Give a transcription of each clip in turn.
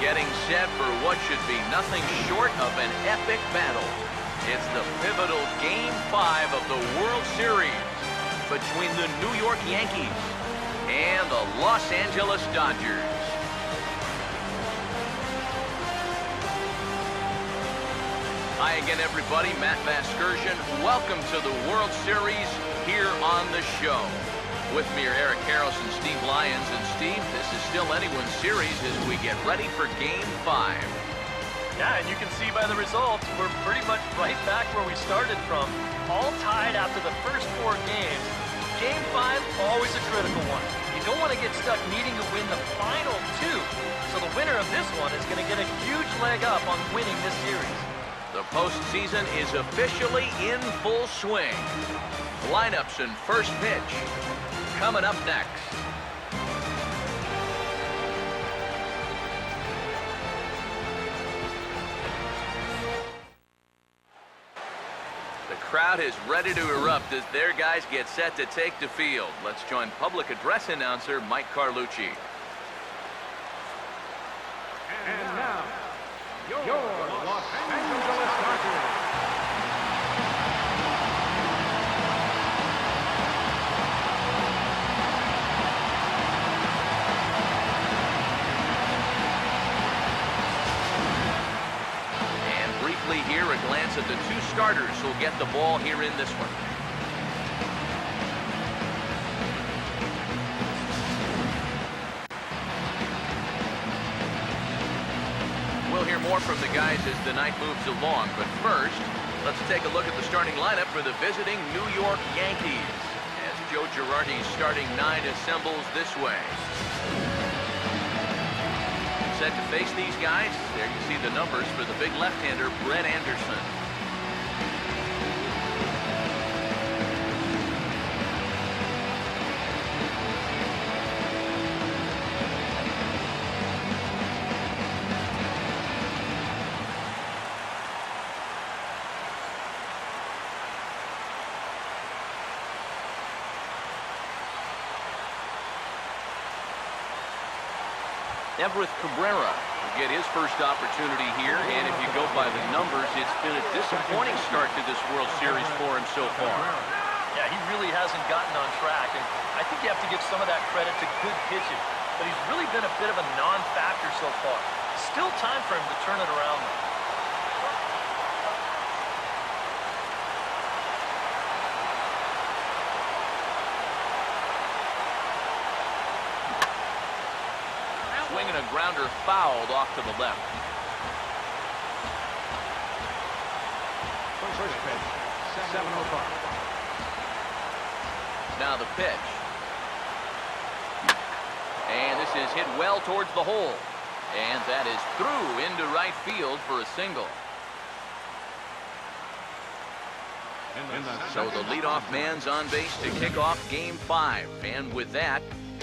Getting set for what should be nothing short of an epic battle. It's the pivotal Game 5 of the World Series between the New York Yankees and the Los Angeles Dodgers. Hi again, everybody. Matt Vasgersian. Welcome to the World Series here on the show. With me are Eric Harris and Steve Lyons. And Steve, this is still anyone's series as we get ready for Game 5. Yeah, and you can see by the results, we're pretty much right back where we started from. All tied after the first 4 games. Game 5, always a critical one. You don't want to get stuck needing to win the final 2. So the winner of this one is going to get a huge leg up on winning this series. The postseason is officially in full swing. Lineups and first pitch coming up next. The crowd is ready to erupt as their guys get set to take the field. Let's join public address announcer Mike Carlucci. And now, your Los Angeles Dodgers. Here, a glance at the 2 starters who'll get the ball here in this one. We'll hear more from the guys as the night moves along, but first, let's take a look at the starting lineup for the visiting New York Yankees as Joe Girardi's starting 9 assembles this way. Set to face these guys. There you see the numbers for the big left-hander, Brett Anderson. Everett Cabrera will get his first opportunity here, and if you go by the numbers, it's been a disappointing start to this World Series for him so far. Yeah, he really hasn't gotten on track, and I think you have to give some of that credit to good pitching, but he's really been a bit of a non-factor so far. Still time for him to turn it around, though. Swinging a grounder fouled off to the left. First pitch, 7:05. Now the pitch. And this is hit well towards the hole. And that is through into right field for a single. So the leadoff man's on base to kick off Game 5. And with that,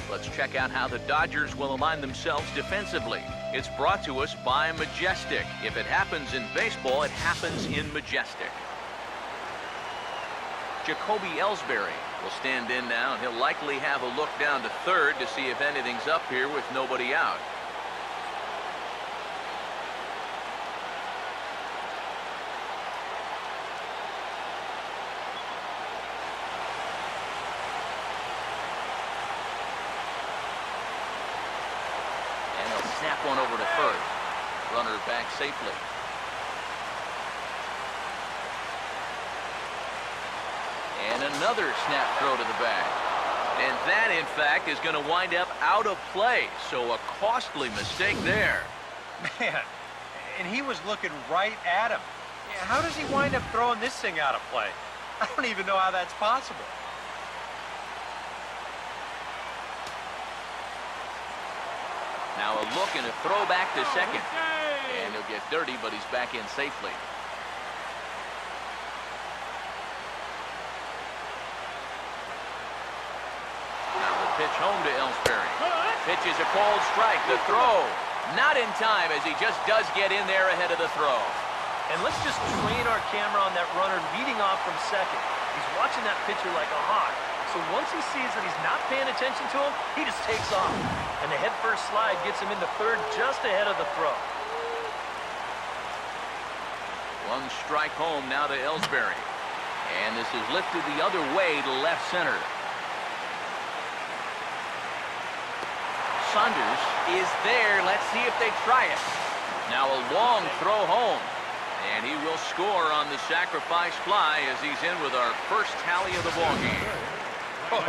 let's check out how the Dodgers will align themselves defensively. It's brought to us by Majestic. If it happens in baseball, it happens in Majestic. Jacoby Ellsbury will stand in now, and he'll likely have a look down to third to see if anything's up here with nobody out. Snap one over to first. Runner back safely. And another snap throw to the bag. And that, in fact, is going to wind up out of play. So a costly mistake there. Man, and he was looking right at him. Yeah, how does he wind up throwing this thing out of play? I don't even know how that's possible. Now a look and a throw back to second. And he'll get dirty, but he's back in safely. Now the pitch home to Ellsbury. Pitch is a cold strike. The throw not in time as he just does get in there ahead of the throw. And let's just train our camera on that runner leading off from second. He's watching that pitcher like a hawk. So so once he sees that he's not paying attention to him, he just takes off. And the head-first slide gets him into third just ahead of the throw. One strike home now to Ellsbury. And this is lifted the other way to left center. Saunders is there. Let's see if they try it. Now a long throw home. And he will score on the sacrifice fly as he's in with our first tally of the ballgame. Oh,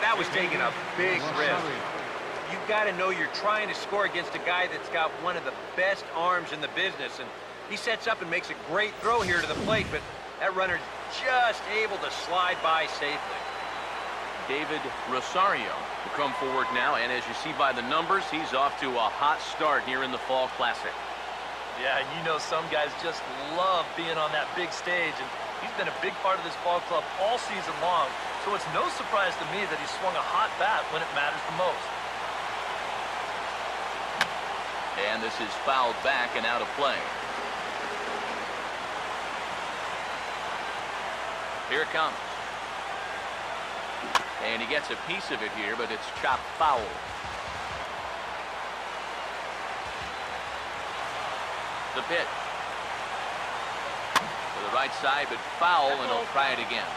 that was taking a big risk. You've got to know you're trying to score against a guy that's got one of the best arms in the business. And he sets up and makes a great throw here to the plate, but that runner's just able to slide by safely. David Rosario will come forward now, and as you see by the numbers, he's off to a hot start here in the Fall Classic. Yeah, and you know some guys just love being on that big stage, and he's been a big part of this ball club all season long, so it's no surprise to me that he swung a hot bat when it matters the most. And this is fouled back and out of play. Here it comes. And he gets a piece of it here, but it's chopped foul. The pitch. To the right side, but foul, and he'll try it again.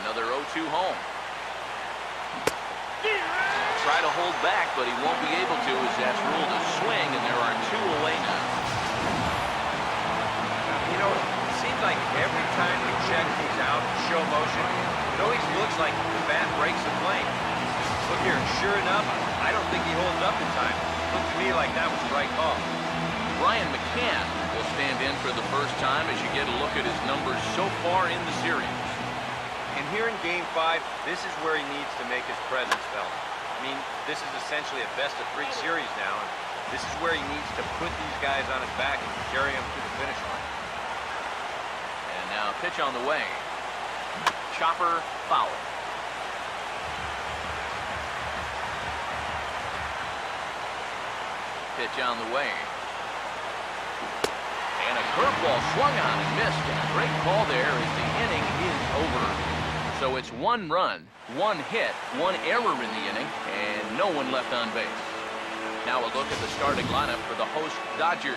Another 0-2 home. Try to hold back, but he won't be able to as that's ruled a swing, and there are 2 away now. You know, it seems like every time we check these out in show motion, it always looks like the bat breaks the plane. Look here, sure enough, I don't think he holds up in time. Looked to me like that was the right call. Brian McCann will stand in for the first time as you get a look at his numbers so far in the series. And here in Game 5, this is where he needs to make his presence felt. I mean, this is essentially a best-of-3 series now, and this is where he needs to put these guys on his back and carry them to the finish line. And now pitch on the way. Chopper foul. Pitch on the way. And a curveball swung on and missed. And a great call there as the inning is over. So it's 1 run, 1 hit, 1 error in the inning, and no one left on base. Now a look at the starting lineup for the host Dodgers.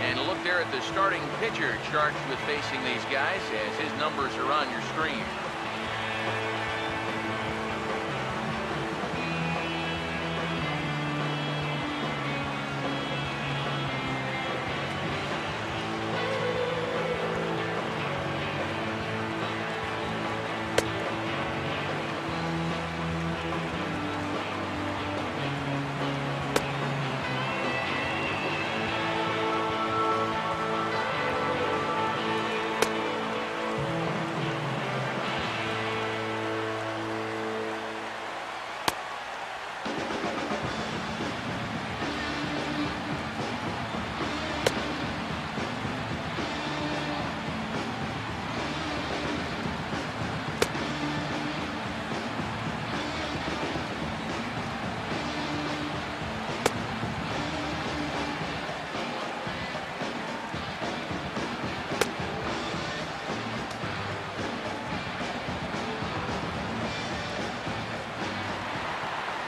And a look there at the starting pitcher charged with facing these guys as his numbers are on your screen.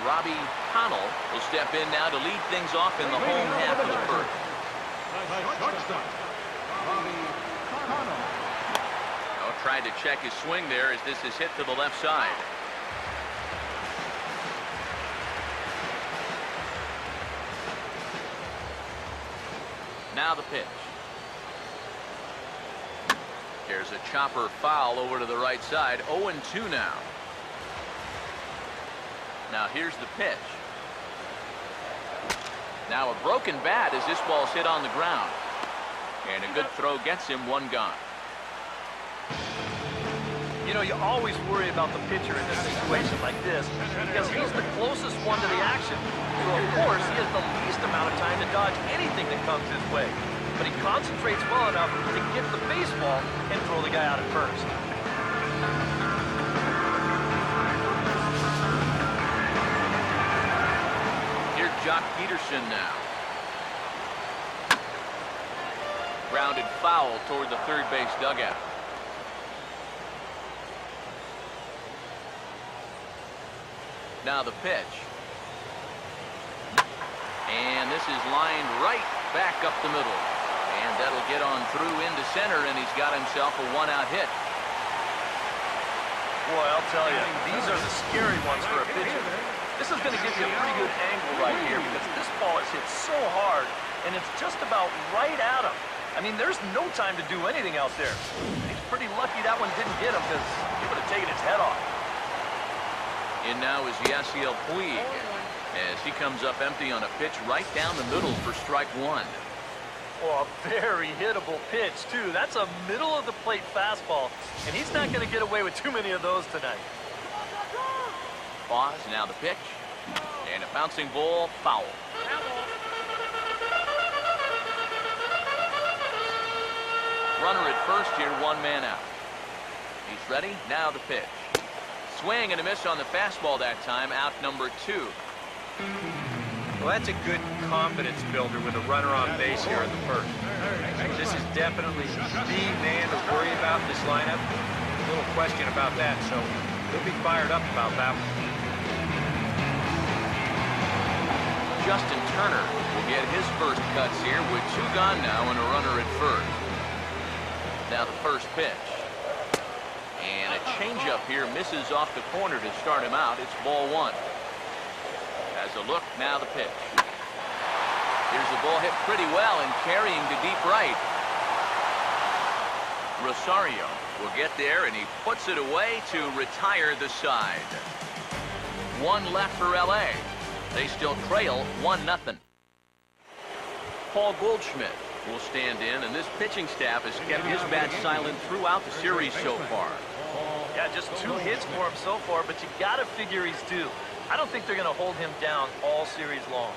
Robbie Connell will step in now to lead things off in the home half of the first. Oh, tried to check his swing there as this is hit to the left side. Now the pitch. There's a chopper foul over to the right side. 0-2 now. Now here's the pitch. Now a broken bat as this ball's hit on the ground. And a good throw gets him 1 gone. You know, you always worry about the pitcher in a situation like this because he's the closest one to the action. So, of course, he has the least amount of time to dodge anything that comes his way. But he concentrates well enough to get the baseball and throw the guy out at first. Jock Peterson now. Grounded foul toward the third base dugout. Now the pitch. And this is lined right back up the middle. And that'll get on through into center, and he's got himself a one-out hit. Boy, I'll tell you, these are the scary ones for a pitcher. This is going to give you a pretty good angle right here because this ball is hit so hard, and it's just about right at him. I mean, there's no time to do anything out there. He's pretty lucky that one didn't get him because he would have taken his head off. In now is Yasiel Puig as he comes up empty on a pitch right down the middle for strike one. Oh, a very hittable pitch, too. That's a middle-of-the-plate fastball, and he's not going to get away with too many of those tonight. Pause, now the pitch. And a bouncing ball, foul. Runner at first here, one man out. He's ready, now the pitch. Swing and a miss on the fastball that time, out number 2. Well, that's a good confidence builder with a runner on base here in the first. This is definitely the man to worry about in this lineup. Little question about that, so he'll be fired up about that one. Justin Turner will get his first cuts here with 2 gone now and a runner at first. Now the first pitch. And a changeup here misses off the corner to start him out. It's ball 1. As a look, now the pitch. Here's the ball hit pretty well and carrying to deep right. Rosario will get there and he puts it away to retire the side. 1 left for LA. They still trail 1-0. Paul Goldschmidt will stand in, and this pitching staff has kept his bat silent throughout the series so far. Yeah, just 2 hits for him so far, but you got to figure he's due. I don't think they're going to hold him down all series long.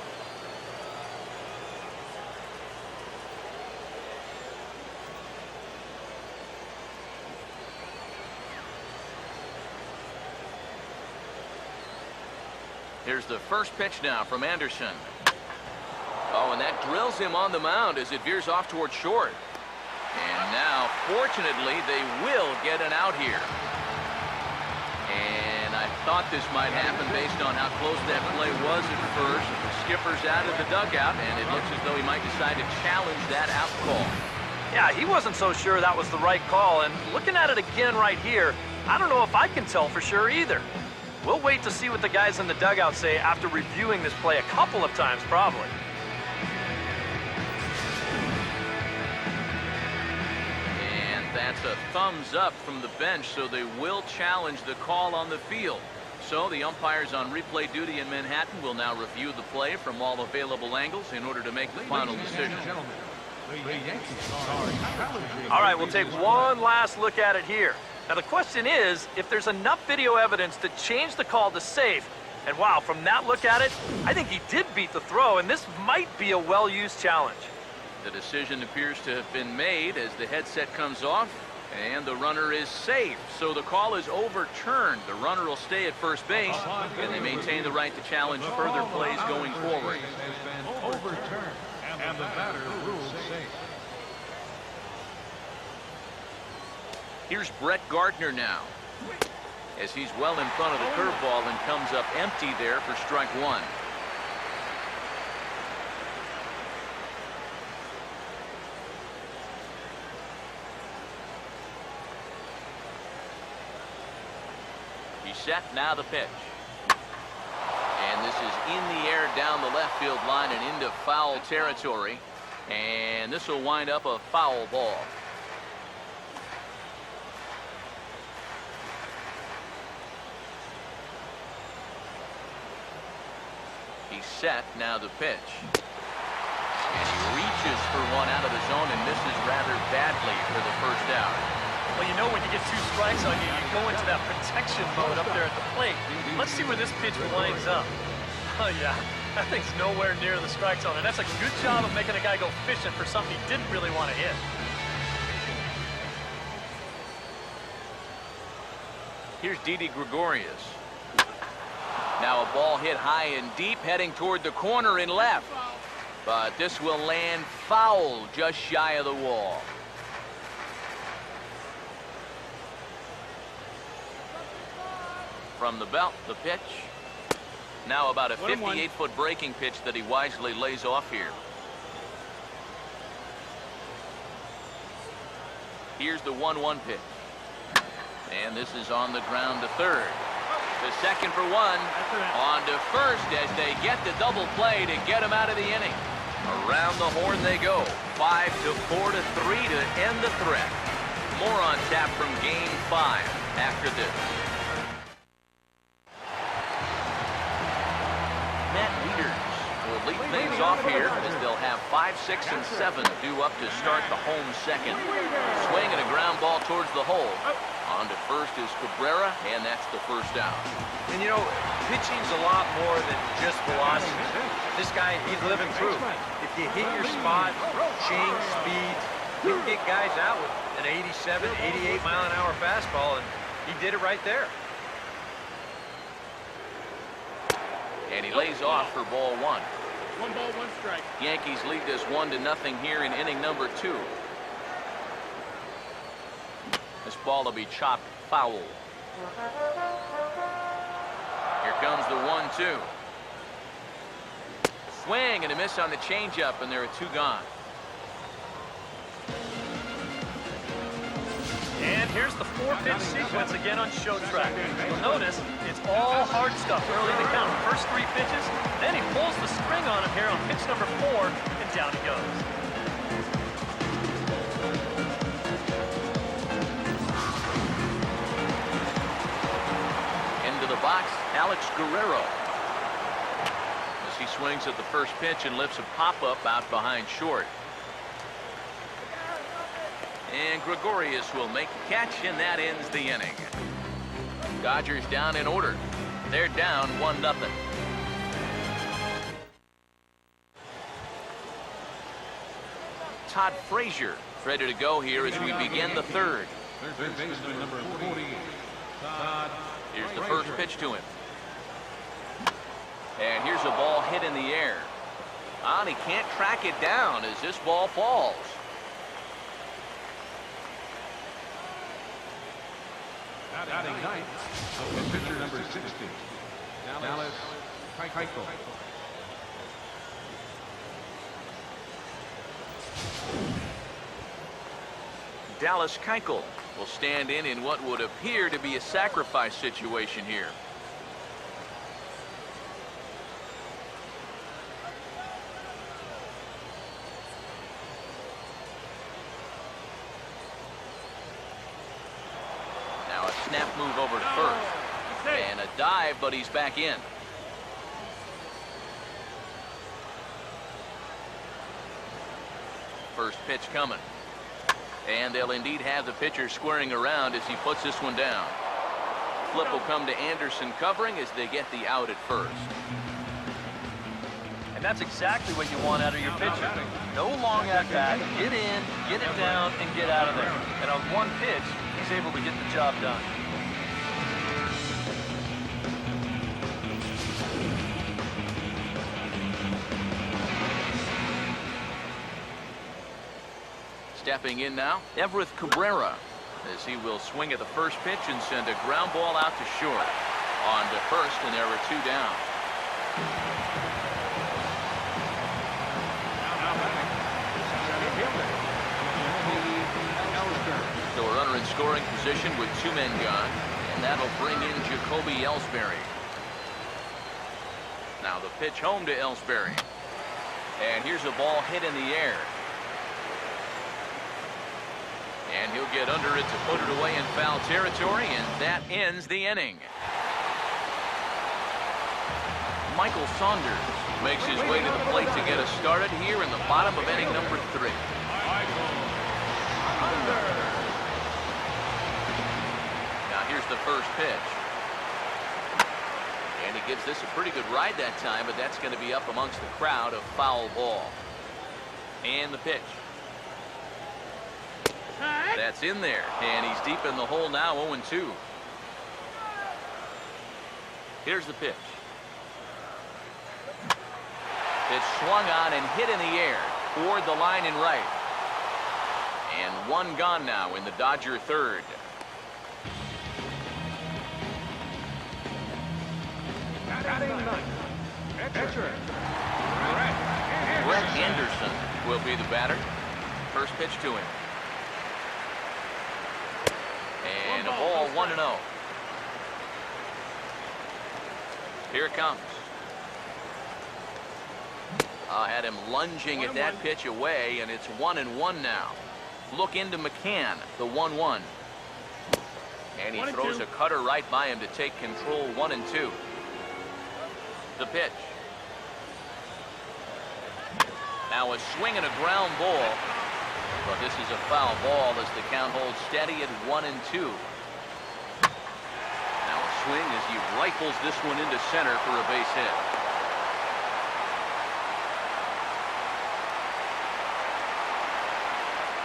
Here's the first pitch now from Anderson. Oh, and that drills him on the mound as it veers off toward short. And now, fortunately, they will get an out here. And I thought this might happen based on how close that play was at first. The skipper's out of the dugout, and it looks as though he might decide to challenge that out call. Yeah, he wasn't so sure that was the right call, and looking at it again right here, I don't know if I can tell for sure either. We'll wait to see what the guys in the dugout say after reviewing this play a couple of times, probably. And that's a thumbs up from the bench, so they will challenge the call on the field. So the umpires on replay duty in Manhattan will now review the play from all available angles in order to make the final decision. All right, we'll take one last look at it here. Now, the question is, if there's enough video evidence to change the call to safe, and wow, from that look at it, I think he did beat the throw, and this might be a well-used challenge. The decision appears to have been made as the headset comes off, and the runner is safe. So the call is overturned. The runner will stay at first base, and they maintain the right to challenge further plays going forward. Overturned, and the batter ruled safe. Here's Brett Gardner now, as he's well in front of the curveball and comes up empty there for strike 1. He's set, now the pitch. And this is in the air down the left field line and into foul territory. And this will wind up a foul ball. He's set, now the pitch. And he reaches for one out of the zone and misses rather badly for the first out. Well, you know when you get 2 strikes on you, you go into that protection mode up there at the plate. Let's see where this pitch lines up. Oh, yeah, that thing's nowhere near the strike zone, and that's a good job of making a guy go fishing for something he didn't really want to hit. Here's Didi Gregorius. Now Now a ball hit high and deep, heading toward the corner in left. But this will land foul just shy of the wall. From the belt, the pitch. Now about a 58-foot breaking pitch that he wisely lays off here. Here's the 1-1 pitch. And this is on the ground to third. The second for one. On to first as they get the double play to get him out of the inning. Around the horn they go. 5-4 to 3 to end the threat. More on tap from Game 5 after this. Matt Wieters will lead things off here as they'll have 5, 6, and 7 due up to start the home second. Swing and a ground ball towards the hole. On to first is Cabrera, and that's the first out. And you know, pitching's a lot more than just velocity. This guy, he's living proof. If you hit your spot, change speeds, you can get guys out with an 87, 88 mile an hour fastball, and he did it right there. And he lays off for ball 1. 1 ball, 1 strike. Yankees lead this 1-0 here in inning number 2. This ball will be chopped foul. Here comes the 1-2. Swing and a miss on the changeup, and there are 2 gone. And here's the 4-pitch sequence again on show track. You'll notice it's all hard stuff early in the count. First 3 pitches, then he pulls the string on him here on pitch number 4, and down he goes. Into the box, Alex Guerrero. As he swings at the first pitch and lifts a pop-up out behind short. And Gregorius will make the catch, and that ends the inning. Dodgers down in order. They're down 1-0. Todd Frazier ready to go here as we begin the third. Third baseman number 48. Here's the first pitch to him. And here's a ball hit in the air. And he can't track it down as this ball falls. Batting ninth, pitcher number 60, Dallas Keuchel. Dallas Keuchel will stand in what would appear to be a sacrifice situation here. Now a snap move over to first. And a dive, but he's back in. First pitch coming. And they'll indeed have the pitcher squaring around as he puts this one down. Flip will come to Anderson covering as they get the out at first. And that's exactly what you want out of your pitcher. No long at bat, get in, get it down, and get out of there. And on one pitch, he's able to get the job done. Stepping in now, Everett Cabrera, as he will swing at the first pitch and send a ground ball out to short. On to first, and there are 2 down. So a runner in scoring position with 2 men gone, and that'll bring in Jacoby Ellsbury. Now the pitch home to Ellsbury. And here's a ball hit in the air. And he'll get under it to put it away in foul territory, and that ends the inning. Michael Saunders makes his way to the plate to get us started here in the bottom of inning number 3. Now here's the first pitch. And he gives this a pretty good ride that time, but that's going to be up amongst the crowd, a foul ball. And the pitch. That's in there, and he's deep in the hole now, 0-2. Here's the pitch. It's swung on and hit in the air toward the line and right. And one gone now in the Dodger third. Brett Anderson will be the batter. First pitch to him. And a ball 1-0. Here it comes. Had him lunging at that pitch away, and it's 1-1 now. Look into McCann, the 1-1. And he throws a cutter right by him to take control. 1-2. The pitch. Now a swing and a ground ball. But this is a foul ball as the count holds steady at 1-2. Now a swing as he rifles this one into center for a base hit.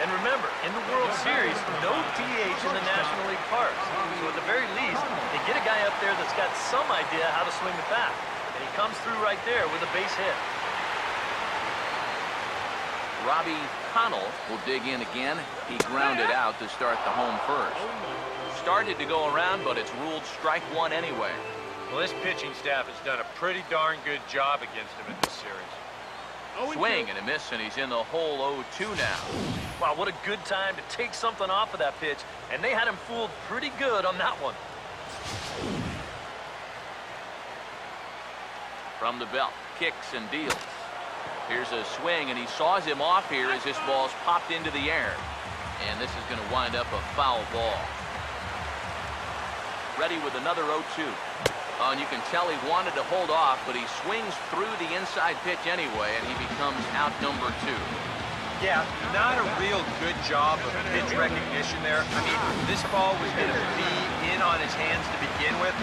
And remember, in the World Series, no DH in the National League parks. So at the very least, they get a guy up there that's got some idea how to swing the bat. And he comes through right there with a base hit. Robbie Connell will dig in again. He grounded out to start the home first. Started to go around, but it's ruled strike one anyway. Well, this pitching staff has done a pretty darn good job against him in this series. Swing and a miss, and he's in the hole 0-2 now. Wow, what a good time to take something off of that pitch. And they had him fooled pretty good on that one. From the belt, kicks and deals. Here's a swing, and he saws him off here as this ball's popped into the air. And this is going to wind up a foul ball. Ready with another 0-2. And you can tell he wanted to hold off, but he swings through the inside pitch anyway, and he becomes out number 2. Yeah, not a real good job of pitch recognition there. I mean, this ball was going to be in on his hands to begin with.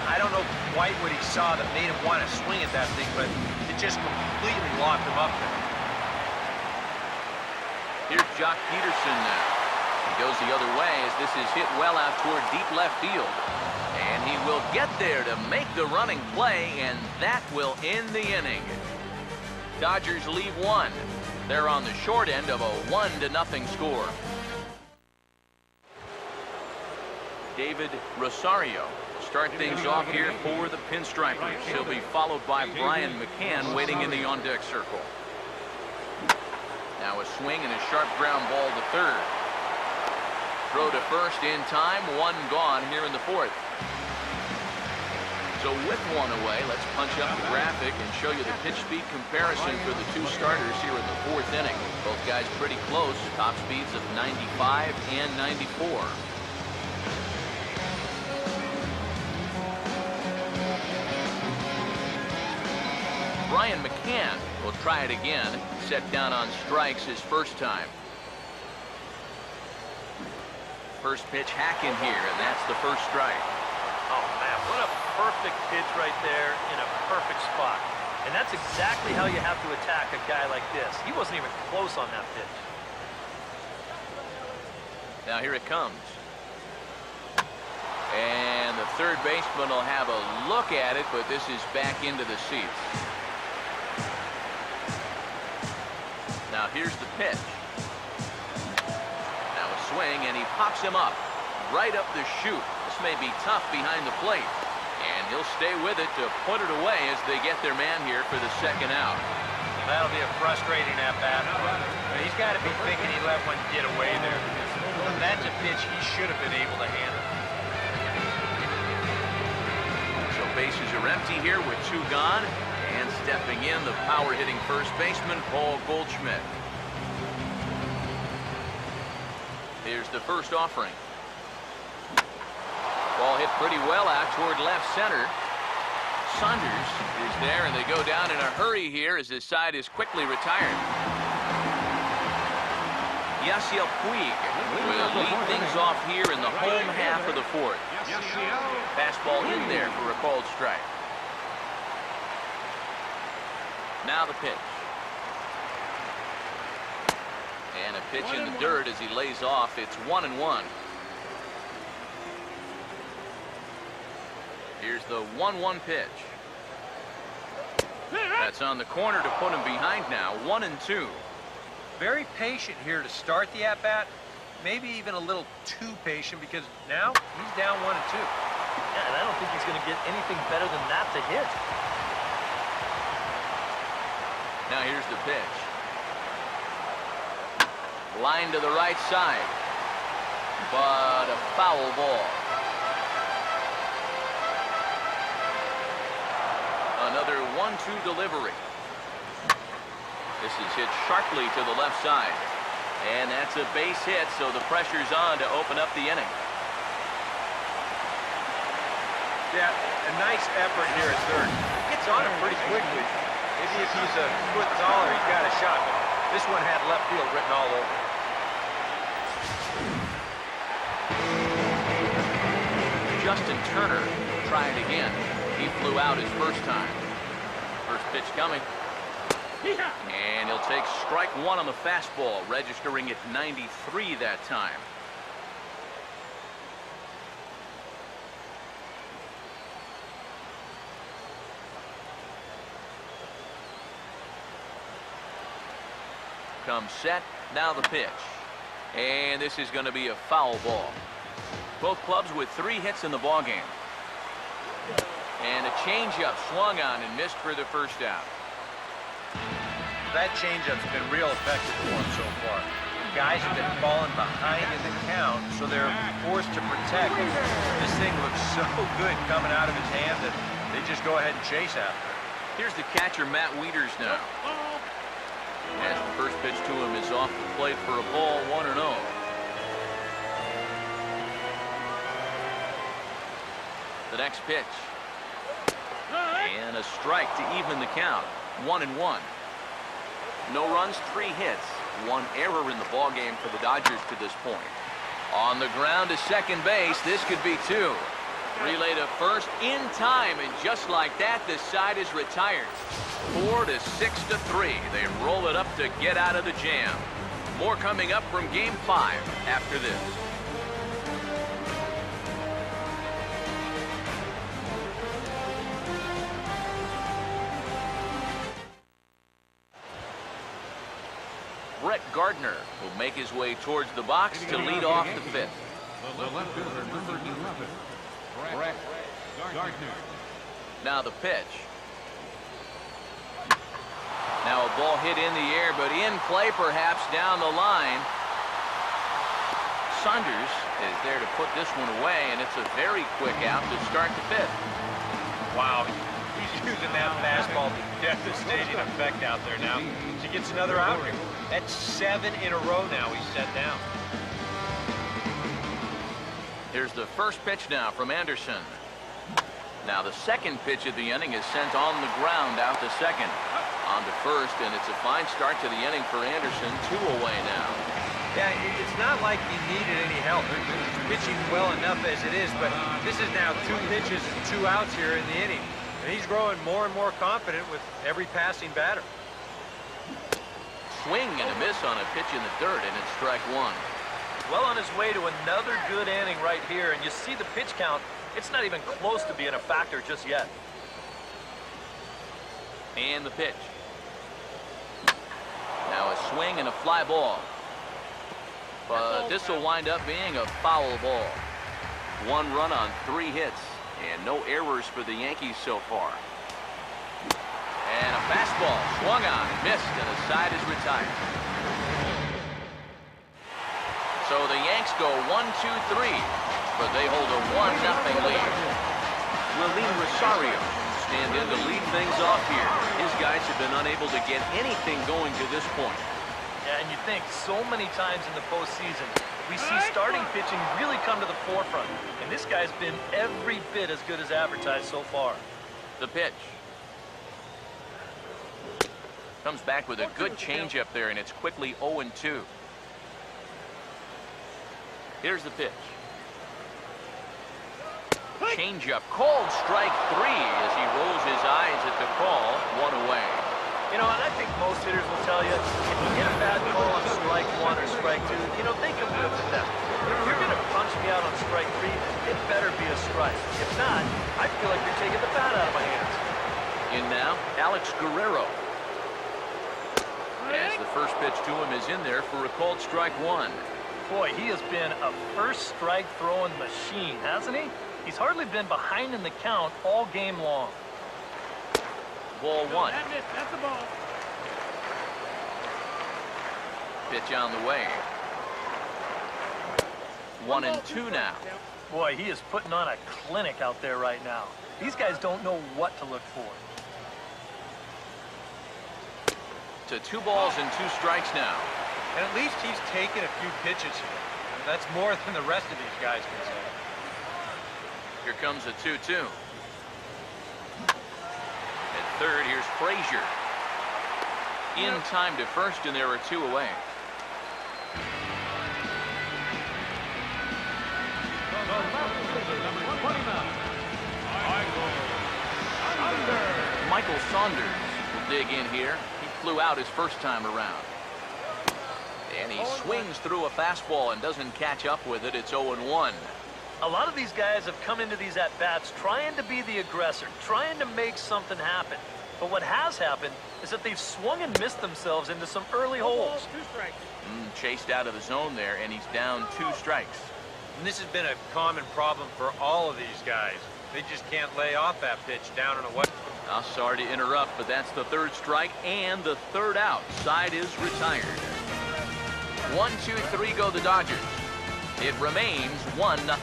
I don't know quite what he saw that made him want to swing at that thing, but it just completely locked him up there. Here's Jock Peterson now. He goes the other way as this is hit well out toward deep left field. And he will get there to make the running play, and that will end the inning. Dodgers leave one. They're on the short end of a 1-0 score. David Rosario will start things off here for the Pinstripers. He'll be followed by Brian McCann waiting in the on-deck circle. Now a swing and a sharp ground ball to third. Throw to first in time, one gone here in the fourth. So with one away, let's punch up the graphic and show you the pitch speed comparison for the two starters here in the fourth inning. Both guys pretty close, top speeds of 95 and 94. Brian McCann will try it again, set down on strikes his first time. First pitch hack in here, and that's the first strike. Oh, man, what a perfect pitch right there in a perfect spot. And that's exactly how you have to attack a guy like this. He wasn't even close on that pitch. Now here it comes. And the third baseman will have a look at it, but this is back into the seats. Now here's the pitch. Now a swing, and he pops him up right up the chute. This may be tough behind the plate, and he'll stay with it to put it away as they get their man here for the second out. That'll be a frustrating at-bat. He's got to be thinking he let one get away there. That's a pitch he should have been able to handle. So bases are empty here with two gone, and stepping in, the power-hitting first baseman, Paul Goldschmidt. Here's the first offering. Ball hit pretty well out toward left center. Saunders is there, and they go down in a hurry here as his side is quickly retired. Yasiel Puig will lead things off here in the home half of the fourth. Fastball in there for a called strike. Now the pitch. And a pitch in the dirt as he lays off. It's 1-1. Here's the 1-1 pitch. That's on the corner to put him behind now. 1-2. Very patient here to start the at-bat. Maybe even a little too patient because now he's down 1-2. Yeah, and I don't think he's going to get anything better than that to hit. Now here's the pitch. Line to the right side. But a foul ball. Another 1-2 delivery. This is hit sharply to the left side. And that's a base hit, so the pressure's on to open up the inning. Yeah, a nice effort here at third. Gets on him pretty quickly. Maybe if he's a foot taller, he's got a shot. But this one had left field written all over. Justin Turner trying again. He flew out his first time. First pitch coming. And he'll take strike one on the fastball, registering at 93 that time. Comes set, now the pitch. And this is going to be a foul ball. Both clubs with 3 hits in the ballgame. And a changeup swung on and missed for the first out. That changeup's been real effective for him so far. Guys have been falling behind in the count, so they're forced to protect. This thing looks so good coming out of his hand that they just go ahead and chase after it. Here's the catcher, Matt Wieters, now. As the first pitch to him is off the plate for a ball, 1-0. The next pitch. And a strike to even the count. 1-1. No runs, 3 hits. 1 error in the ballgame for the Dodgers to this point. On the ground to second base, this could be 2. Relay to first in time, and just like that, this side is retired. 4-6-3. They roll it up to get out of the jam. More coming up from Game 5 after this. Brett Gardner will make his way towards the box to lead off the 5th. The left fielder, number 11, Brett Gardner. Now the pitch. Now a ball hit in the air, but in play perhaps down the line. Saunders is there to put this one away, and it's a very quick out to start the 5th. Wow, he's using that fastball to devastating effect out there now. He gets another out here. That's 7 in a row now he's set down. Here's the first pitch now from Anderson. Now the second pitch of the inning is sent on the ground out to second. On to first, and it's a fine start to the inning for Anderson. 2 away now. Yeah, it's not like he needed any help. He's pitching well enough as it is, but this is now 2 pitches and 2 outs here in the inning. And he's growing more and more confident with every passing batter. Swing and a miss on a pitch in the dirt, and it's strike 1. Well on his way to another good inning right here, and you see the pitch count. It's not even close to being a factor just yet. And the pitch. Now a swing and a fly ball. But this will wind up being a foul ball. 1 run on 3 hits, and no errors for the Yankees so far. And a fastball swung on, missed, and the side is retired. So the Yanks go 1-2-3, but they hold a 1-0 lead. Willie Rosario stand in to lead things off here. His guys have been unable to get anything going to this point. Yeah, and you think so many times in the postseason, we see starting pitching really come to the forefront. And this guy's been every bit as good as advertised so far. The pitch. Comes back with a good changeup there, and it's quickly 0-2. Here's the pitch. Changeup, called strike 3 as he rolls his eyes at the call. 1 away. You know, and I think most hitters will tell you, if you get a bad call on strike 1 or strike 2, you know, they can live with that. If you're going to punch me out on strike 3, it better be a strike. If not, I feel like you're taking the bat out of my hands. In now, Alex Guerrero. As the first pitch to him is in there for a called strike one. Boy, he has been a first strike throwing machine, hasn't he? He's hardly been behind in the count all game long. Ball one. That's the ball. Pitch on the way. 1-2 now. Boy, he is putting on a clinic out there right now. These guys don't know what to look for. To 2 balls and 2 strikes now. And at least he's taken a few pitches here. That's more than the rest of these guys can say. Here comes a 2-2. At third, here's Frazier. In time to first, and there are 2 away. Michael Saunders will dig in here. He flew out his first time around. And he swings through a fastball and doesn't catch up with it. It's 0-1. A lot of these guys have come into these at-bats trying to be the aggressor, trying to make something happen. But what has happened is that they've swung and missed themselves into some early holes. 2 strikes. Chased out of the zone there, and he's down 2 strikes. And this has been a common problem for all of these guys. They just can't lay off that pitch down and away. Sorry to interrupt, but that's the 3rd strike and the 3rd out. Side is retired. 1-2-3 go the Dodgers. It remains 1-0.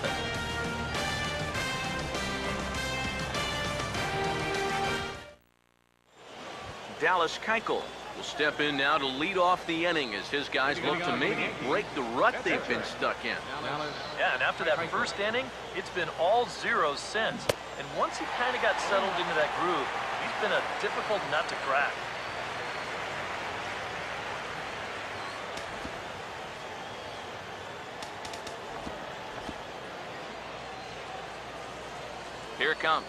Dallas Keuchel will step in now to lead off the inning as his guys look to maybe break the rut they've been stuck in. Yeah, and after that first inning, it's been all zeros since. And once he kind of got settled into that groove, he's been a difficult nut to crack. Here it comes.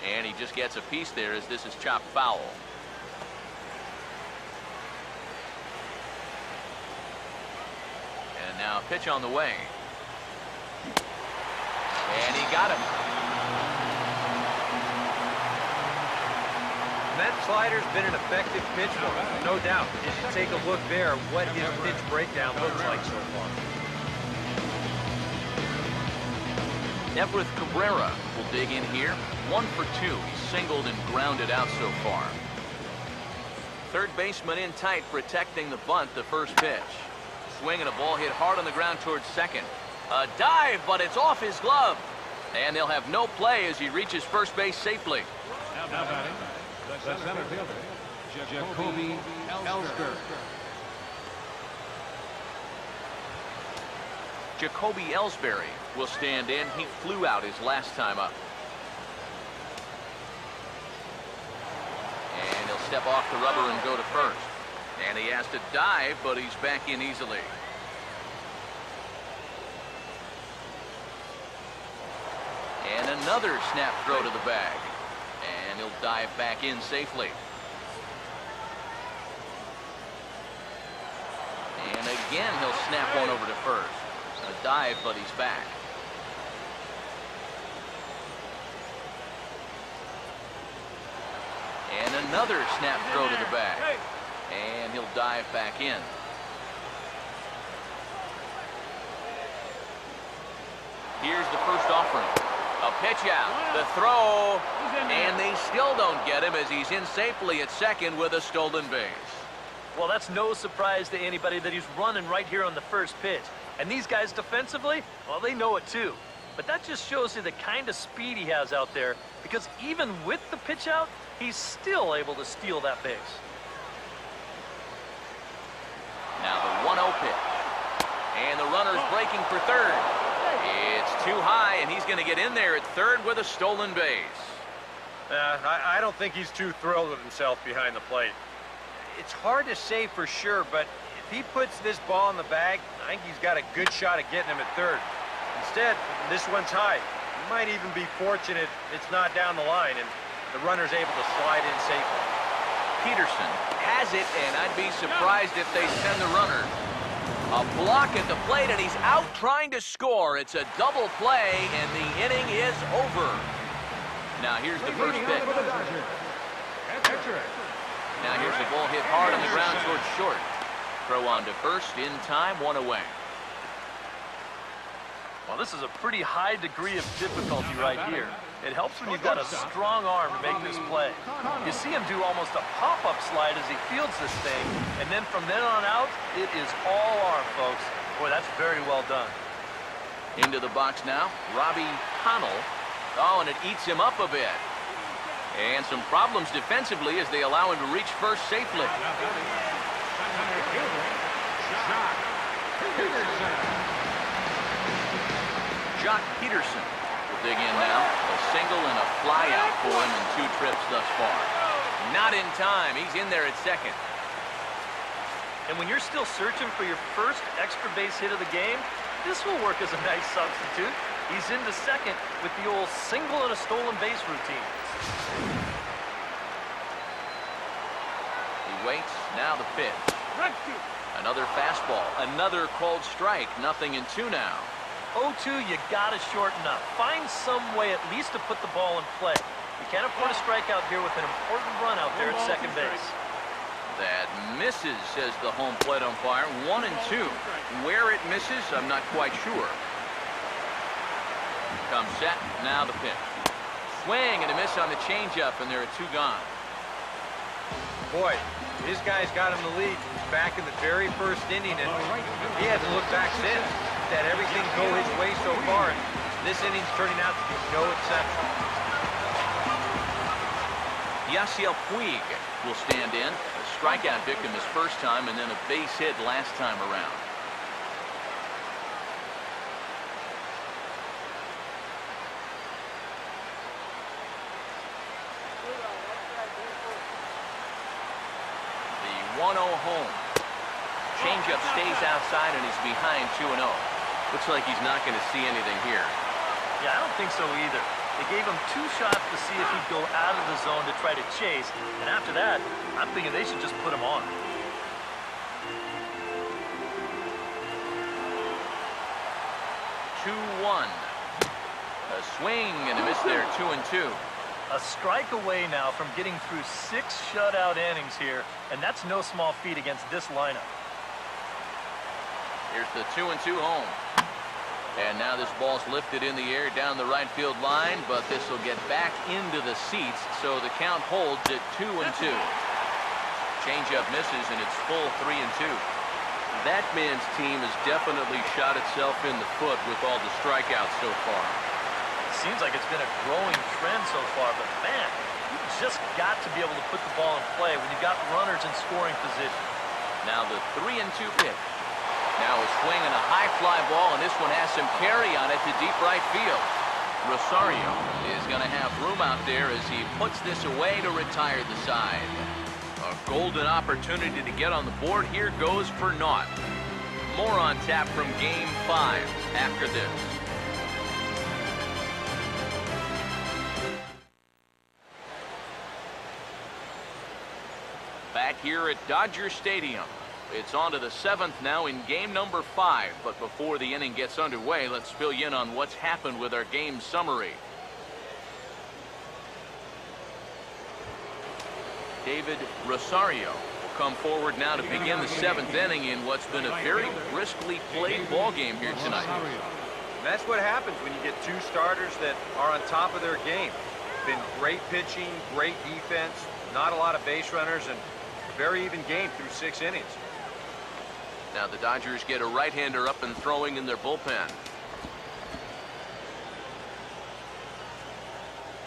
And he just gets a piece there as this is chopped foul. And now a pitch on the way. And he got him. That slider's been an effective pitch for him, no doubt. You should take a look there at what his pitch breakdown looks like so far. Everett Cabrera will dig in here. 1 for 2. He's singled and grounded out so far. Third baseman in tight, protecting the bunt, the first pitch. Swing and a ball hit hard on the ground towards second. A dive, but it's off his glove. And they'll have no play as he reaches first base safely. Now batting, the center fielder, Jacoby Ellsbury. Jacoby Ellsbury will stand in. He flew out his last time up. And he'll step off the rubber and go to first. And he has to dive, but he's back in easily. And another snap throw to the bag. And he'll dive back in safely. And again, he'll snap one over to first. A dive, but he's back. And another snap throw to the bag. And he'll dive back in. Here's the first offering. A pitch out. The throw. And they still don't get him as he's in safely at second with a stolen base. Well, that's no surprise to anybody that he's running right here on the first pitch. And these guys defensively, well, they know it too. But that just shows you the kind of speed he has out there, because even with the pitch out, he's still able to steal that base. Now the 1-0 pitch. And the runner's breaking for third. It's too high, and he's going to get in there at third with a stolen base. I don't think he's too thrilled with himself behind the plate. It's hard to say for sure, but if he puts this ball in the bag, I think he's got a good shot at getting him at third. Instead, this one's high. He might even be fortunate it's not down the line, and the runner's able to slide in safely. Peterson has it, and I'd be surprised if they send the runner. A block at the plate, and he's out trying to score. It's a double play, and the inning is over. Now here's the first pitch. Now here's the ball hit hard on the ground towards short. Throw on to first in time, 1 away. Well, this is a pretty high degree of difficulty right here. It helps when you've got a strong arm to make this play. You see him do almost a pop-up slide as he fields this thing, and then from then on out, it is all arm, folks. Boy, that's very well done. Into the box now, Robbie Connell. Oh, and it eats him up a bit. And some problems defensively as they allow him to reach first safely. Jock Peterson will dig in now. A single and a fly out for him in 2 trips thus far. Not in time. He's in there at second. And when you're still searching for your first extra base hit of the game, this will work as a nice substitute. He's into second with the old single and a stolen base routine. He waits. Now the pitch. Another fastball. Another called strike. 0-2 now. 0-2, you got to shorten up. Find some way at least to put the ball in play. You can't afford a strikeout here with an important run out there at second base. That misses, says the home plate umpire. 1-2. Where it misses, I'm not quite sure. Comes set. Now the pitch. Swing and a miss on the changeup, and there are 2 gone. Boy, his guy's got him the lead. He's back in the very first inning, and he hasn't looked back since. That everything go his way so far, and this inning's turning out to be no exception. Yasiel Puig will stand in. A strikeout victim his first time, and then a base hit last time around. The 1-0 home. Changeup stays outside, and he's behind 2-0. Looks like he's not going to see anything here. Yeah, I don't think so either. They gave him 2 shots to see if he'd go out of the zone to try to chase, and after that, I'm thinking they should just put him on. A swing and a miss there, 2-2. A strike away now from getting through 6 shutout innings here, and that's no small feat against this lineup. Here's the 2-2 home. And now this ball's lifted in the air down the right field line, but this will get back into the seats, so the count holds at 2-2. Changeup misses, and it's full 3-2. That man's team has definitely shot itself in the foot with all the strikeouts so far. Seems like it's been a growing trend so far, but man, you've just got to be able to put the ball in play when you've got runners in scoring position. Now the 3-2 pitch. Now a swing and a high fly ball, and this one has some carry on it to deep right field. Rosario is going to have room out there as he puts this away to retire the side. A golden opportunity to get on the board here goes for naught. More on tap from Game 5 after this. Back here at Dodger Stadium. It's on to the 7th now in game number 5. But before the inning gets underway, let's fill you in on what's happened with our game summary. David Rosario will come forward now to begin the 7th inning in what's been a very briskly played ball game here tonight. And that's what happens when you get 2 starters that are on top of their game. Been great pitching, great defense, not a lot of base runners, and a very even game through 6 innings. Now the Dodgers get a right-hander up and throwing in their bullpen.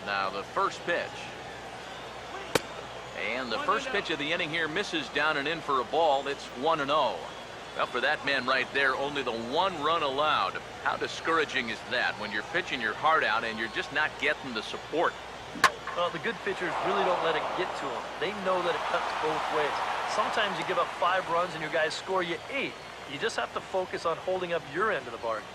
Now the first pitch. And the first pitch of the inning here misses down and in for a ball. It's 1-0. Well, for that man right there, only the 1 run allowed. How discouraging is that when you're pitching your heart out and you're just not getting the support? Well, the good pitchers really don't let it get to them. They know that it cuts both ways. Sometimes you give up 5 runs and your guys score you 8. You just have to focus on holding up your end of the bargain.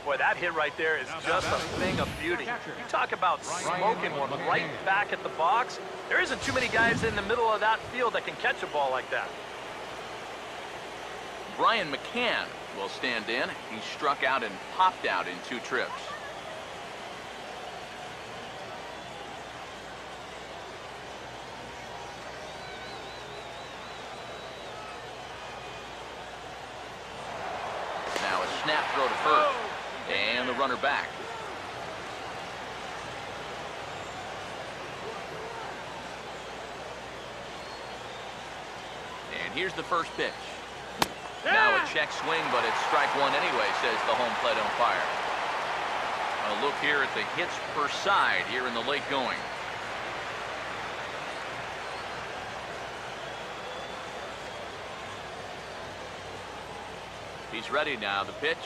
Boy, that hit right there is just a thing of beauty. You talk about smoking one right back at the box. There isn't too many guys in the middle of that field that can catch a ball like that. Brian McCann will stand in. He struck out and popped out in 2 trips. snap throw to first. And the runner back. And here's the first pitch. Now a check swing, but it's strike one anyway, says the home plate umpire. A look here at the hits per side here in the late going. He's ready now. The pitch.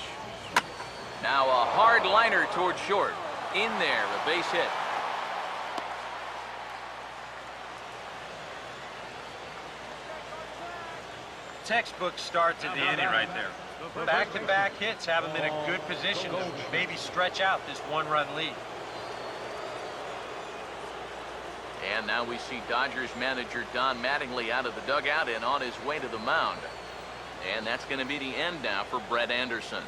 Now a hard liner toward short. In there, a base hit. Textbook start to the inning right there. Back-to-back hits have him in a good position to maybe stretch out this one-run lead. And now we see Dodgers manager Don Mattingly out of the dugout and on his way to the mound. And that's going to be the end now for Brett Anderson.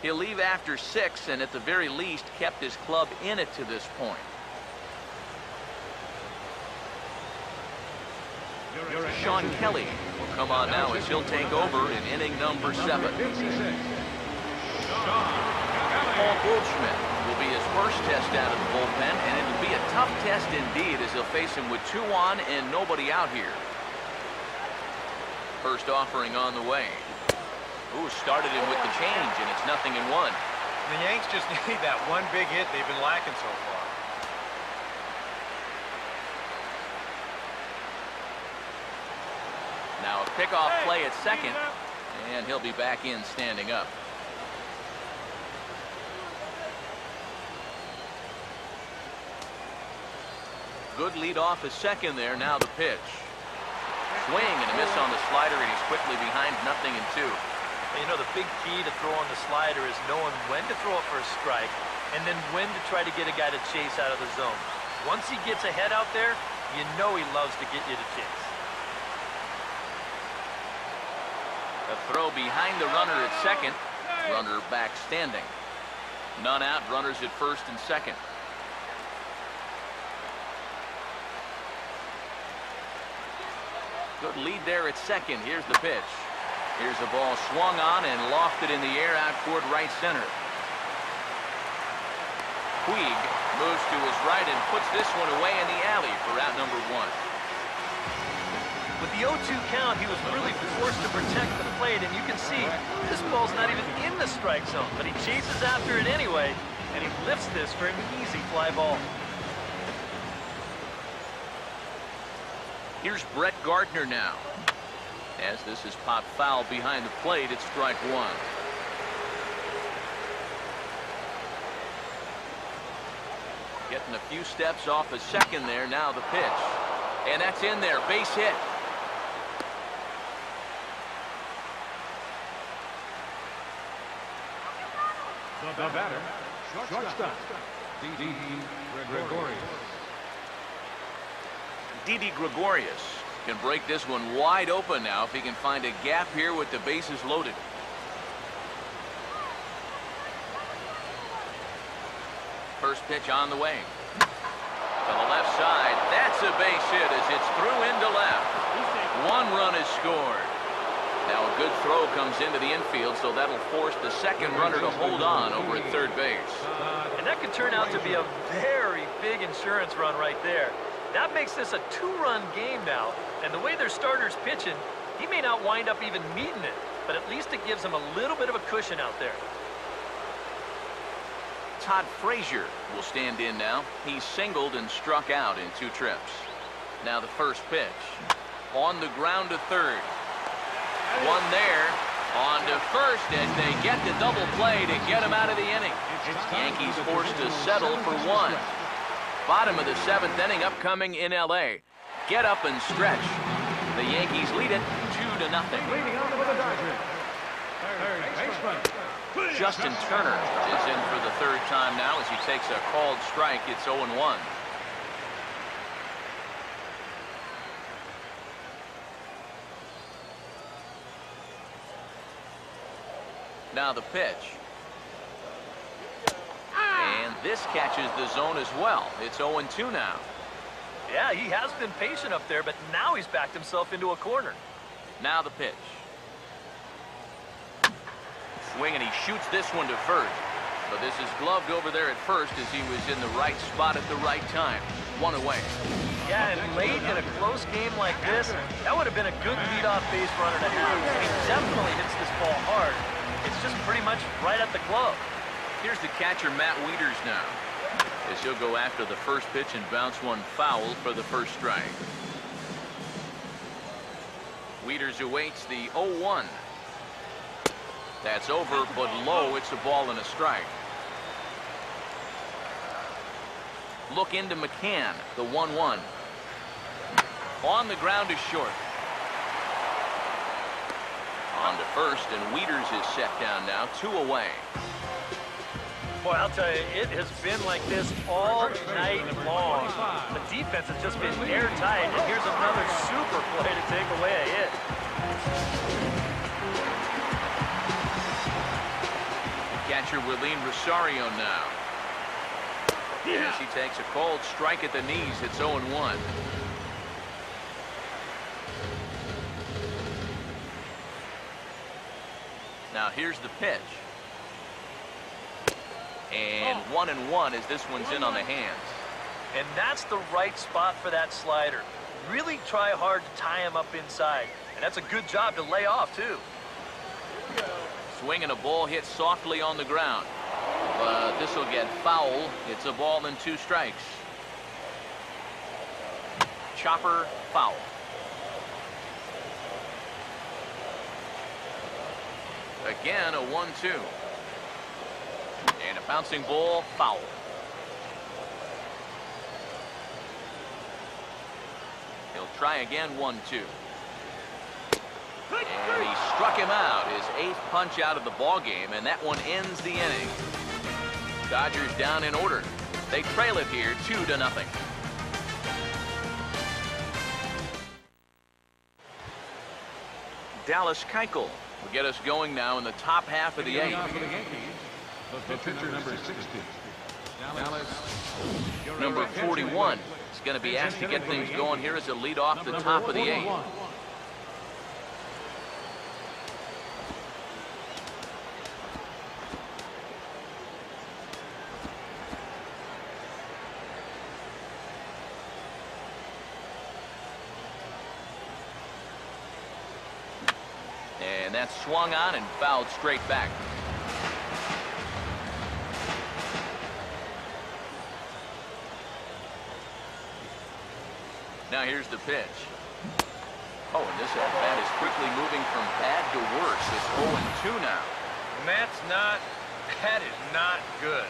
He'll leave after 6 and at the very least kept his club in it to this point. Sean Kelly will come on now as he'll take over in inning number 7. Paul Goldschmidt will be his first test out of the bullpen, and it'll be a tough test indeed as he'll face him with 2 on and nobody out here. First offering on the way. Ooh, started him with the change, and it's 0-1. The Yanks just need that one big hit they've been lacking so far. Now a pickoff play at second, and he'll be back in standing up. Good lead off at second there. Now the pitch. Swing and a miss on the slider, and he's quickly behind 0-2. You know, the big key to throwing the slider is knowing when to throw it for a strike and then when to try to get a guy to chase out of the zone. Once he gets ahead out there, you know he loves to get you to chase. A throw behind the runner at second. Runner back standing. None out, runners at first and second. Good lead there at second. Here's the pitch. Here's the ball swung on and lofted in the air out toward right center. Puig moves to his right and puts this one away in the alley for out number 1. With the 0-2 count, he was really forced to protect the plate, and you can see this ball's not even in the strike zone, but he chases after it anyway, and he lifts this for an easy fly ball. Here's Brett Gardner now. As this is popped foul behind the plate, it's strike 1. Getting a few steps off a second there. Now the pitch. And that's in there. Base hit. The batter, shortstop, Didi Gregorius. Didi Gregorius can break this one wide open now if he can find a gap here with the bases loaded. First pitch on the way. To the left side. That's a base hit as it's through into left. 1 run is scored. Now a good throw comes into the infield, so that'll force the second runner to hold on over at third base. And that could turn out to be a very big insurance run right there. That makes this a 2-run game now, and the way their starter's pitching, he may not wind up even meeting it, but at least it gives him a little bit of a cushion out there. Todd Frazier will stand in now. He's singled and struck out in 2 trips. Now the first pitch. On the ground to third. One there. On to first as they get the double play to get him out of the inning. Yankees forced to settle for 1. Bottom of the 7th inning upcoming in L.A. Get up and stretch. The Yankees lead it 2-0. Leading on with the Dodgers. Third baseman. Justin Turner is in for the 3rd time now as he takes a called strike. It's 0-1. Now the pitch. And this catches the zone as well. It's 0-2 now. Yeah, he has been patient up there, but now he's backed himself into a corner. Now the pitch. swing, and he shoots this one to first. But this is gloved over there at first as he was in the right spot at the right time. One away. Yeah, and late in a close game like this, that would have been a good leadoff base runner to have. He definitely hits this ball hard. It's just pretty much right at the glove. Here's the catcher, Matt Wieters, now, as he'll go after the first pitch and bounce one foul for the first strike. Wieters awaits the 0-1. That's over, but low. It's a ball and a strike. Look into McCann, the 1-1. On the ground is short. On to first, and Wieters is set down now, 2 away. Boy, I'll tell you, it has been like this all night long. The defense has just been airtight, and here's another super play to take away a hit. Catcher Willeen Rosario now. As he takes a cold strike at the knees, it's 0-1. Now here's the pitch. And 1-1 as this one's in on the hands. And that's the right spot for that slider. Really try hard to tie him up inside. And that's a good job to lay off, too. Swing and a ball hit softly on the ground. But this will get foul. It's a ball and 2 strikes. Chopper, foul. Again, a 1-2. And a bouncing ball, foul. He'll try again, 1-2. And he struck him out, his 8th punch out of the ball game, and that one ends the inning. Dodgers down in order. They trail it here 2-0. Dallas Keuchel will get us going now in the top half of the 8th. The pitcher, number 60. Dallas. Number 41 is going to be asked to get things going here as a lead off the top of the 8th. And that's swung on and fouled straight back. Now here's the pitch. Oh, and this at-bat is quickly moving from bad to worse. It's 0-2 now. And that is not good.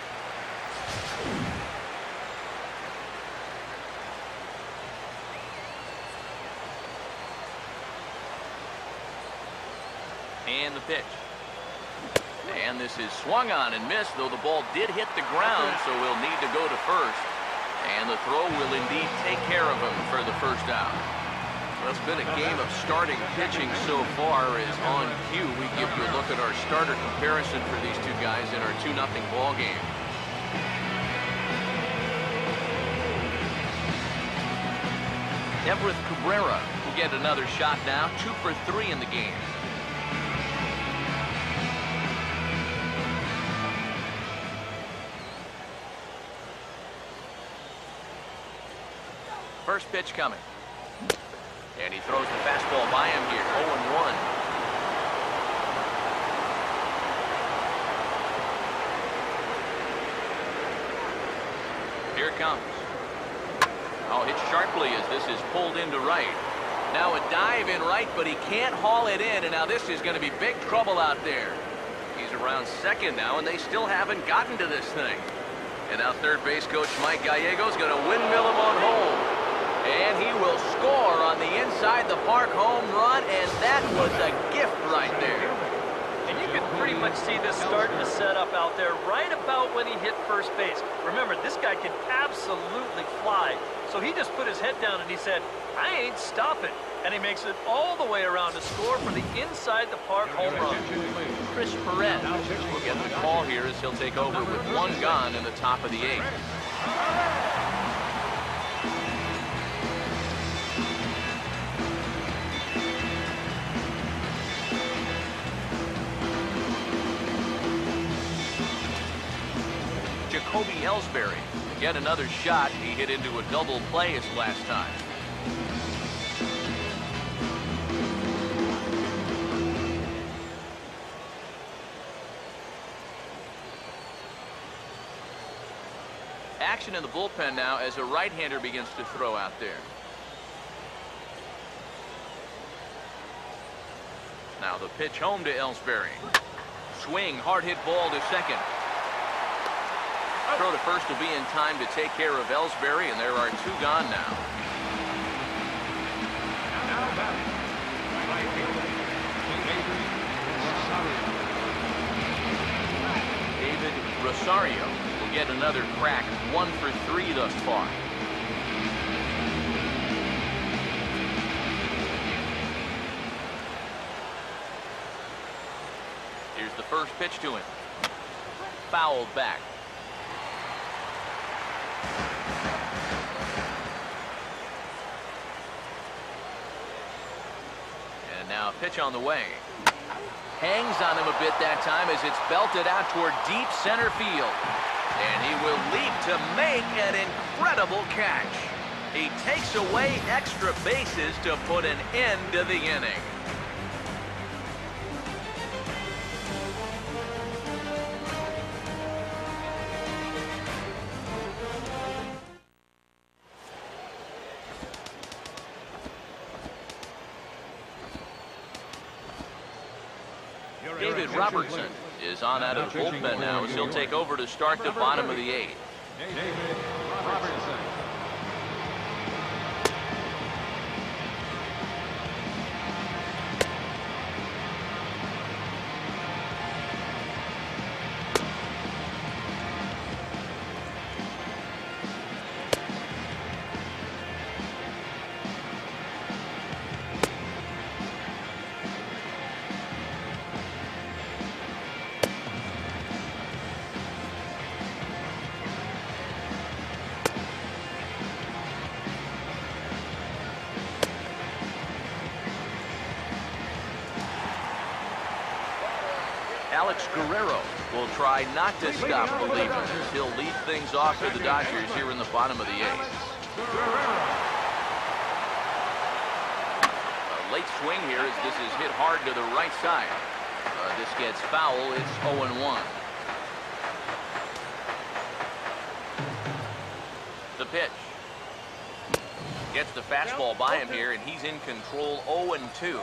And the pitch. And this is swung on and missed, though the ball did hit the ground, so we'll need to go to first. And the throw will indeed take care of him for the first out. Well, it's been a game of starting pitching so far. As on cue, we give you a look at our starter comparison for these two guys in our 2-0 ball game. Everett Cabrera will get another shot now, 2 for 3 in the game. First pitch coming. And he throws the fastball by him here, 0-1. Here it comes. Oh, hit sharply as this is pulled into right. Now a dive in right, but he can't haul it in, and now this is going to be big trouble out there. He's around second now, and they still haven't gotten to this thing. And now third base coach Mike Gallego's going to windmill him on home. And he will score on the inside the park home run, and that was a gift right there. And you can pretty much see this starting to set up out there right about when he hit first base. Remember, this guy can absolutely fly. So he just put his head down and he said, I ain't stopping. And he makes it all the way around to score for the inside the park home run. Chris Perez will get the call here as he'll take over with 1 gone in the top of the 8th. Kobe Ellsbury. Get another shot. He hit into a double play his last time. Action in the bullpen now as a right-hander begins to throw out there. Now the pitch home to Ellsbury. Swing, hard hit ball to second. Throw to first will be in time to take care of Ellsbury, and there are two gone now. David Rosario will get another crack, 1 for 3 thus far. Here's the first pitch to him. Fouled back. And now a pitch on the way. Hangs on him a bit that time as it's belted out toward deep center field. And he will leap to make an incredible catch. He takes away extra bases to put an end to the inning. David Robertson is on out of the bullpen now as he'll take over to start the bottom of the 8th. David Robertson. Alex Guerrero will try not to stop the lead as he'll lead things off for the Dodgers here in the bottom of the 8th. A late swing here as this is hit hard to the right side. This gets foul. It's 0-1. The pitch. Gets the fastball by him here, and he's in control. 0-2.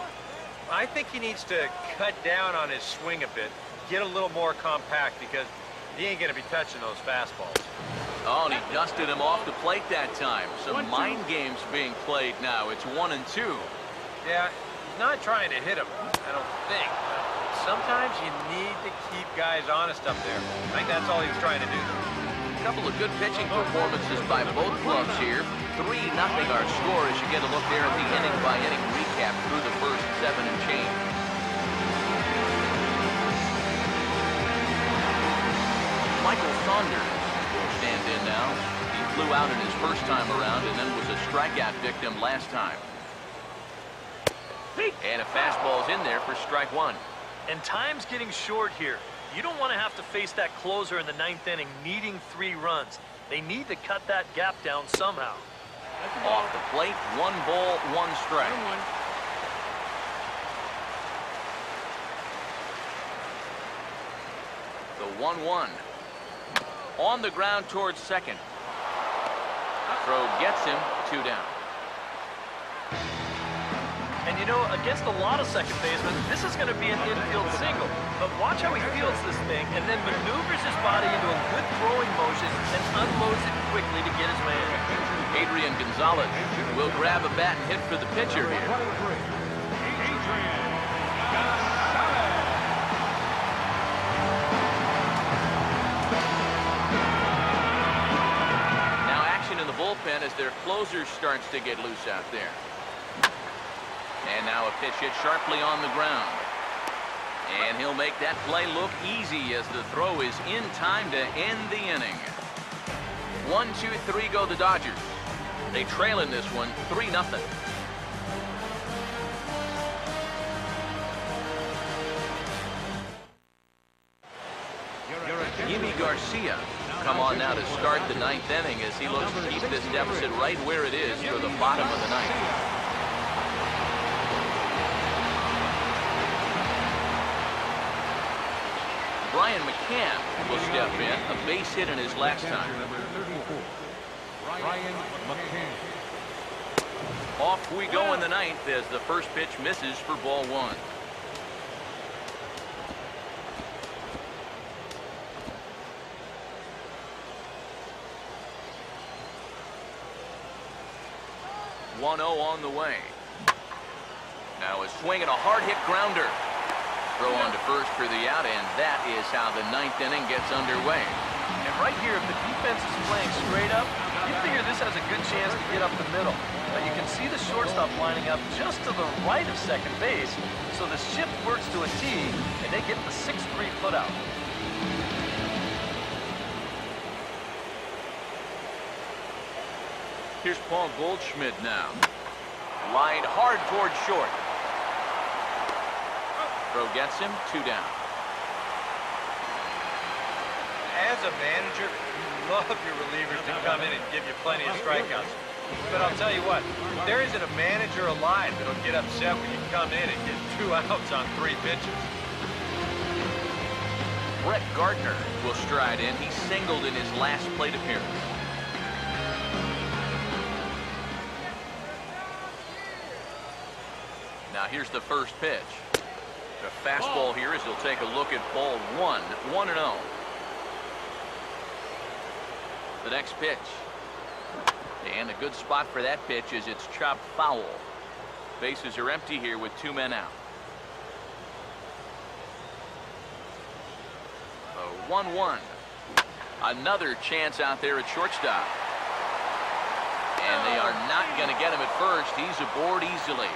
I think he needs to cut down on his swing a bit, get a little more compact, because he ain't going to be touching those fastballs. Oh, and he dusted him off the plate that time. Some mind games being played now. It's 1-2. Yeah, he's not trying to hit him, I don't think. Sometimes you need to keep guys honest up there. I think that's all he's trying to do. A couple of good pitching performances by both clubs here. 3-0 our score as you get a look there at the inning-by-inning recap through the first 7 and change. Michael Saunders will stand in now. He flew out in his first time around and then was a strikeout victim last time. And a fastball's in there for strike 1. And time's getting short here. You don't want to have to face that closer in the 9th inning needing 3 runs. They need to cut that gap down somehow. Off the plate, 1 ball, 1 strike. The 1-1. On the ground towards second. Throw gets him, 2 down. And you know, against a lot of second basemen, this is going to be an infield single. But watch how he fields this thing and then maneuvers his body into a good throwing motion and unloads it quickly to get his man. Adrian Gonzalez will grab a bat and hit for the pitcher here. Now action in the bullpen as their closer starts to get loose out there. And now a pitch hit sharply on the ground. And he'll make that play look easy as the throw is in time to end the inning. 1, 2, 3 go the Dodgers. They trail in this one 3-0. Yimi Garcia come on now to start the ninth inning as he looks to keep this deficit right where it is for the bottom of the ninth. Brian McCann will step in, a base hit in his last time. Number 34, Brian McCann. Off we go in the ninth as the first pitch misses for ball one. One 0 on the way. Now a swing and a hard hit grounder. Throw on to first for the out, and that is how the ninth inning gets underway. And right here, if the defense is playing straight up, you figure this has a good chance to get up the middle. But you can see the shortstop lining up just to the right of second base, so the shift works to a T, and they get the 6-3 put out. Here's Paul Goldschmidt now. Lined hard toward short. Throw gets him, 2 down. As a manager, you love your relievers to come in and give you plenty of strikeouts. But I'll tell you what, there isn't a manager alive that'll get upset when you come in and get 2 outs on 3 pitches. Brett Gardner will stride in. He singled in his last plate appearance. Now here's the first pitch. The fastball here as he'll take a look at ball 1, 1-0. The next pitch. And a good spot for that pitch is it's chopped foul. Bases are empty here with 2 men out. 1-1. Another chance out there at shortstop. And they are not going to get him at first. He's aboard easily.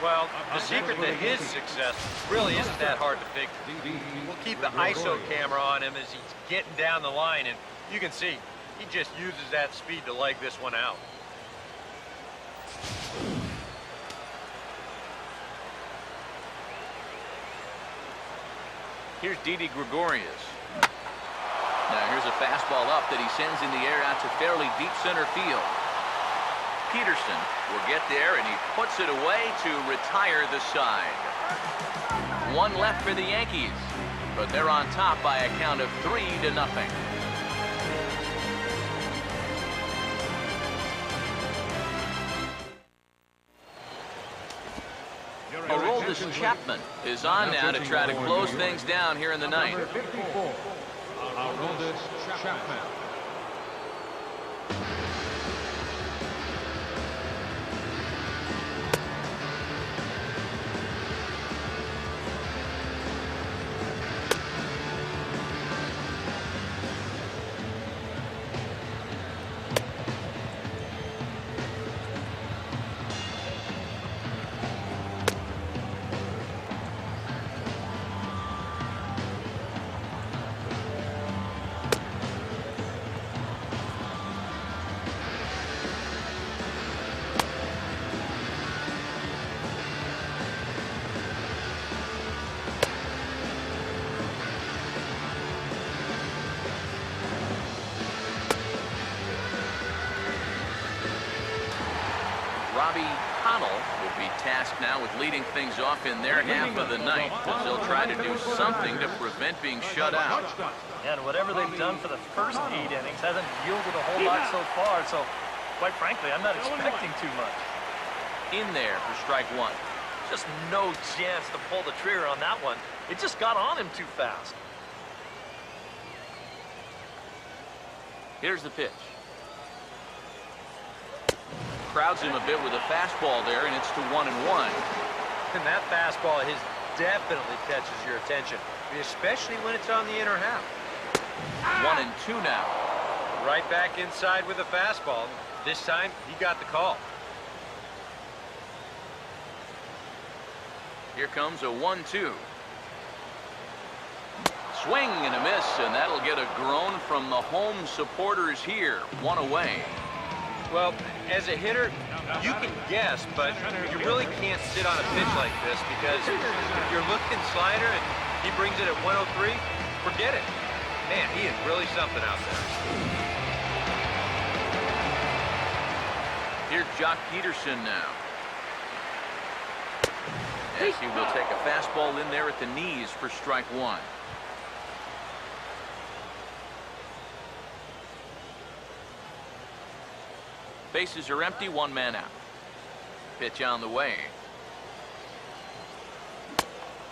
Well, the secret to his success really isn't that hard to figure. We'll keep the ISO camera on him as he's getting down the line, and you can see he just uses that speed to leg this one out. Here's Didi Gregorius. Now here's a fastball up that he sends in the air out to fairly deep center field. Peterson will get there, and he puts it away to retire the side. 1 left for the Yankees, but they're on top by a count of 3-0. Aroldis Chapman is on now to try to close things down here in the ninth. Number 54, Aroldis Chapman. Will be tasked now with leading things off in their half of the ninth, as they'll try to do something to prevent being shut out. And whatever they've done for the first 8 innings hasn't yielded a whole lot so far, so quite frankly, I'm not expecting too much. In there for strike 1. Just no chance to pull the trigger on that one. It just got on him too fast. Here's the pitch. Crowds him a bit with a fastball there, and it's to 1-1. And that fastball of his definitely catches your attention, especially when it's on the inner half. 1-2 now. Right back inside with a fastball. This time, he got the call. Here comes a 1-2. Swing and a miss, and that'll get a groan from the home supporters here. 1 away. Well, as a hitter, you can guess, but you really can't sit on a pitch like this because if you're looking slider and he brings it at 103, forget it. Man, he is really something out there. Here's Jock Peterson now. As he will take a fastball in there at the knees for strike one. Bases are empty, one man out. Pitch on the way.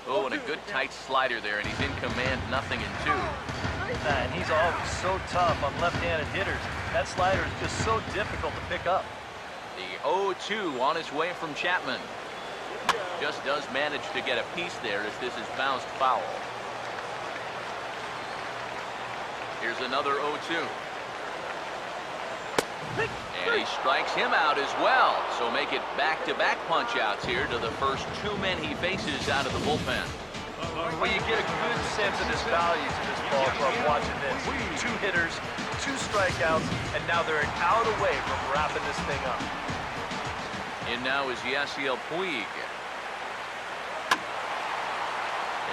Oh, and a good tight slider there, and he's in command, 0-2. And he's always so tough on left-handed hitters. That slider is just so difficult to pick up. The 0-2 on his way from Chapman. Just does manage to get a piece there as this is bounced foul. Here's another 0-2. And he strikes him out as well. So make it back-to-back punch-outs here to the first two men he faces out of the bullpen. Well, you get a good sense of his value to this ball club watching this. 2 hitters, 2 strikeouts, and now they're an out away from wrapping this thing up. In now is Yasiel Puig.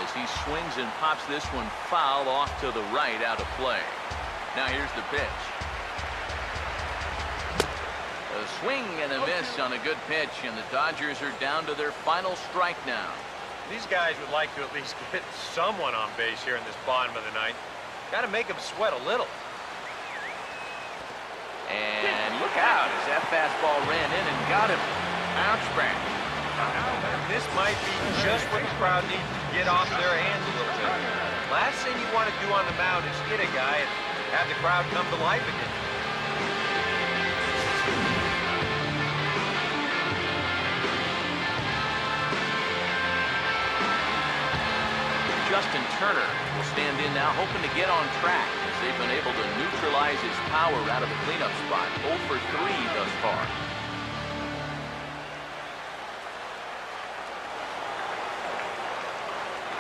As he swings and pops this one foul off to the right, out of play. Now here's the pitch. A swing and a miss on a good pitch, and the Dodgers are down to their final strike now. These guys would like to at least get someone on base here in this bottom of the ninth. Got to make them sweat a little. And look out as that fastball ran in and got him. Bounce back. This might be just what the crowd needs to get off their hands a little bit. Last thing you want to do on the mound is hit a guy and have the crowd come to life again. Justin Turner will stand in now, hoping to get on track as they've been able to neutralize his power out of the cleanup spot. 0 for 3 thus far.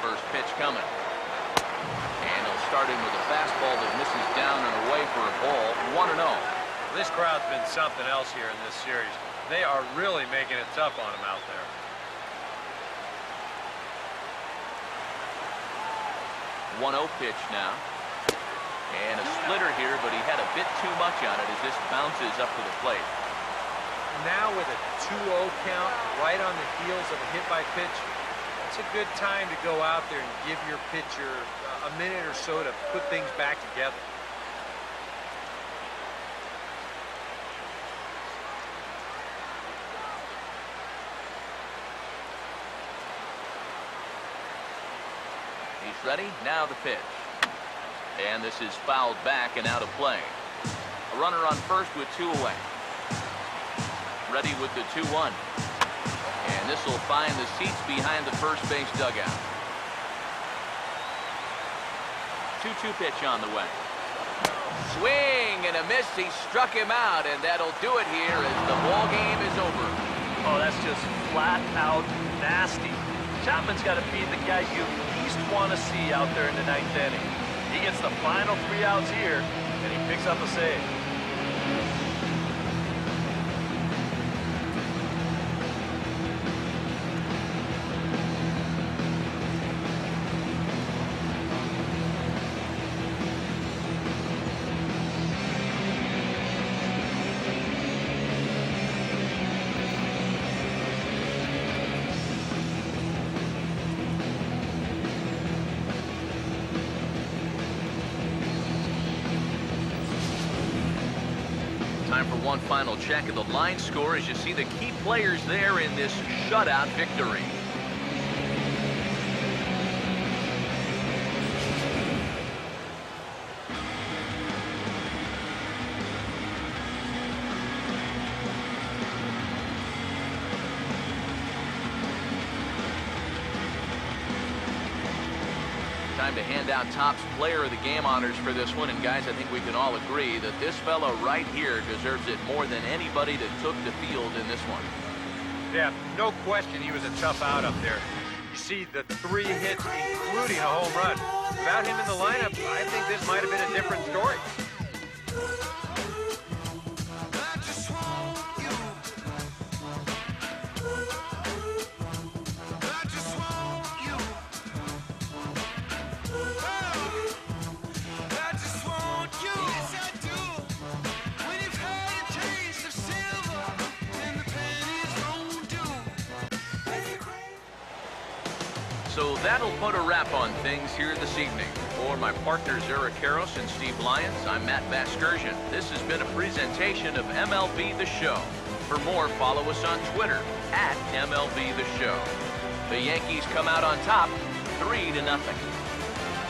First pitch coming. And he'll start in with a fastball that misses down and away for a ball. 1-0. This crowd's been something else here in this series. They are really making it tough on him out there. 1-0 pitch now. And a splitter here, but he had a bit too much on it as this bounces up to the plate. Now with a 2-0 count right on the heels of a hit by pitch, it's a good time to go out there and give your pitcher a minute or so to put things back together. He's ready. Now the pitch. And this is fouled back and out of play. A runner on first with 2 away. Ready with the 2-1. And this will find the seats behind the first base dugout. 2-2 pitch on the way. Swing and a miss. He struck him out, and that'll do it here as the ball game is over. Oh, that's just flat out nasty. Chapman's got to be the guy you least want to see out there in the 9th inning. He gets the final 3 outs here, and he picks up a save. Time for one final check of the line score as you see the key players there in this shutout victory. Time to hand out Topps Player of the Game honors for this one. And guys, I think we can all agree that this fella right here deserves it more than anybody that took the field in this one. Yeah, no question he was a tough out up there. You see the 3 hits, including a home run. Without him in the lineup, I think this might have been a different story. So that'll put a wrap on things here this evening. For my partners Eric Karros and Steve Lyons, I'm Matt Vasgersian. This has been a presentation of MLB The Show. For more, follow us on Twitter at MLB The Show. The Yankees come out on top, 3-0.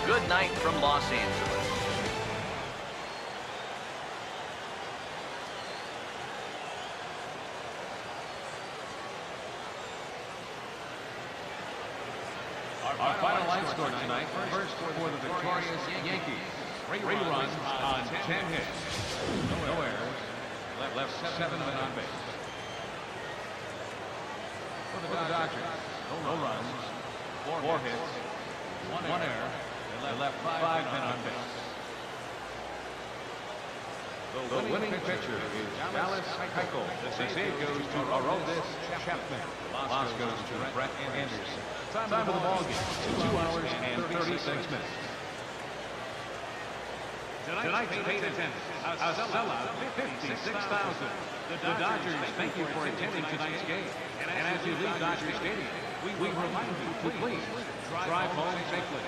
Good night from Los Angeles. Our final line score tonight, first for the victorious Yankees. 3 runs on 10 hits. No errors. Left 7 men on base. For the Dodgers, no runs, 4 hits, 1 error. They left 5 men on base. The winning pitcher is Dallas Keuchel. The save goes to Aroldis Chapman. Loss goes to Brett Anderson. Time of the ball game, 2 hours and 36 minutes. Tonight's paid attendance, a sellout, 56,000. The Dodgers thank you for attending tonight's game. And as you leave Dodger Stadium, we remind you to please drive home safely.